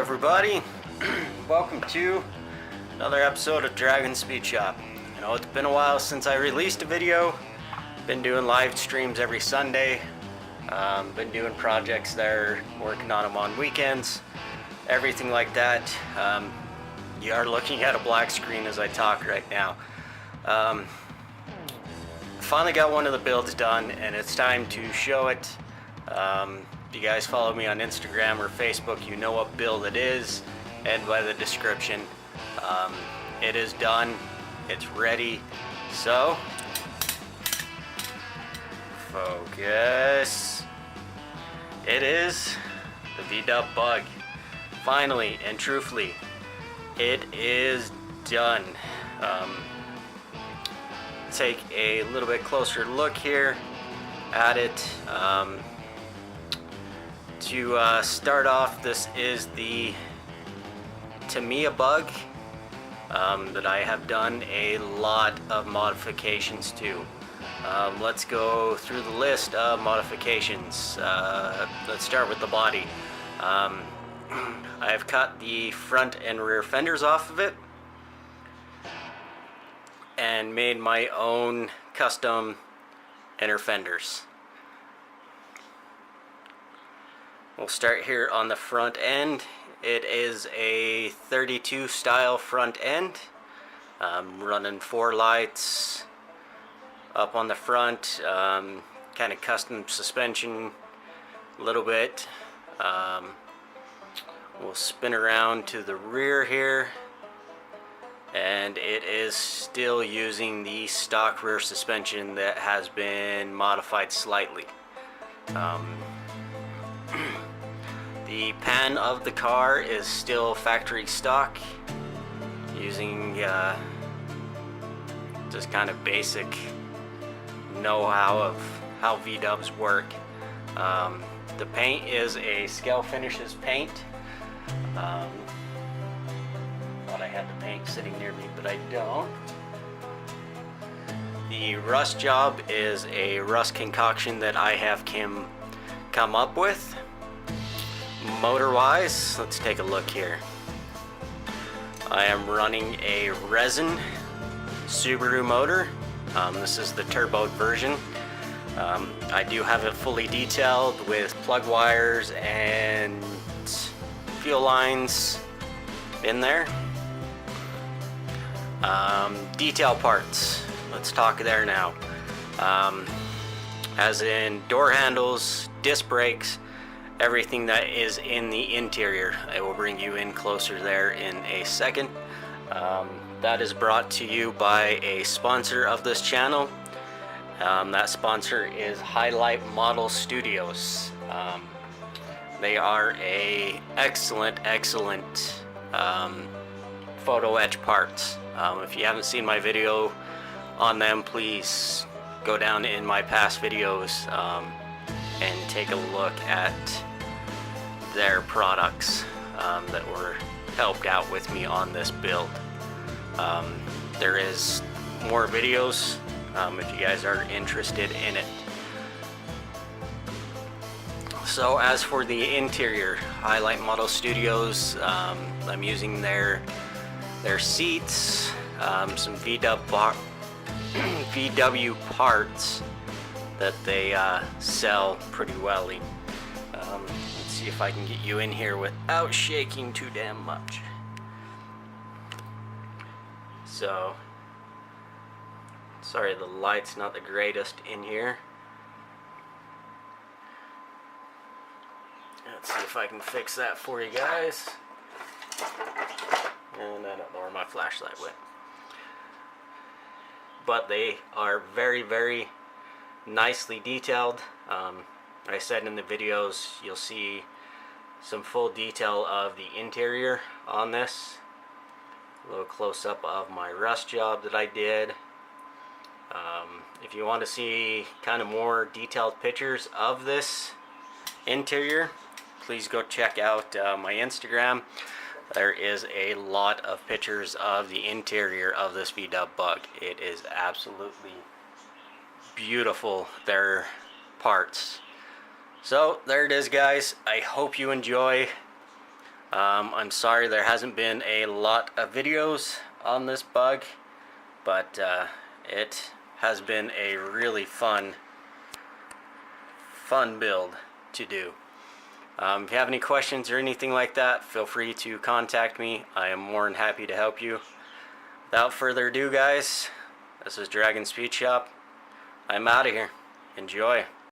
everybody. Welcome to another episode of Dragon Speed Shop. You know, it's been a while since I released a video. Been doing live streams every Sunday. Been doing projects there, working on them on weekends, everything like that. You are looking at a black screen as I talk right now. Finally got one of the builds done, and it's time to show it. If you guys follow me on Instagram or Facebook, you know what build it is, and by the description. It is done, it's ready, so focus. It is the V-Dub Bug. Finally and truthfully, it is done. Take a little bit closer look here at it. To start off, this is the Tamiya Bug that I have done a lot of modifications to. Let's go through the list of modifications. Let's start with the body. I have cut the front and rear fenders off of it and made my own custom inner fenders. We'll start here on the front end. It is a 32 style front end. Running 4 lights up on the front, kind of custom suspension a little bit. We'll spin around to the rear here, and it is still using the stock rear suspension that has been modified slightly. The pan of the car is still factory stock, using just kind of basic know-how of how V-dubs work. The paint is a Scale Finishes paint. Thought I had the paint sitting near me, but I don't. The rust job is a rust concoction that I have come up with. Motor wise, let's take a look here. I am running a resin Subaru motor. This is the turbo version. I do have it fully detailed with plug wires and fuel lines in there. Detail parts, let's talk there now. As in door handles, disc brakes, everything that is in the interior. I will bring you in closer there in a second. That is brought to you by a sponsor of this channel. That sponsor is Highlight Model Studios. They are a excellent photo etch parts. If you haven't seen my video on them, please go down in my past videos and take a look at their products that were helped out with me on this build. There is more videos if you guys are interested in it. So as for the interior, Highlight Model Studios, I'm using their seats, some VW parts that they sell pretty well. Let's see if I can get you in here without shaking too damn much. So, sorry the light's not the greatest in here. Let's see if I can fix that for you guys. And I don't know where my flashlight went. But they are very nicely detailed. I said in the videos, you'll see some full detail of the interior on this. A little close-up of my rust job that I did. If you want to see kind of more detailed pictures of this interior, please go check out my Instagram. There is a lot of pictures of the interior of this V-Dub Bug. It is absolutely beautiful, their parts. So there it is, guys. I hope you enjoy. I'm sorry there hasn't been a lot of videos on this bug, but it has been a really fun build to do. If you have any questions or anything like that, feel free to contact me. I am more than happy to help you. Without further ado, guys, this is Dragon Speed Shop. I'm out of here. Enjoy.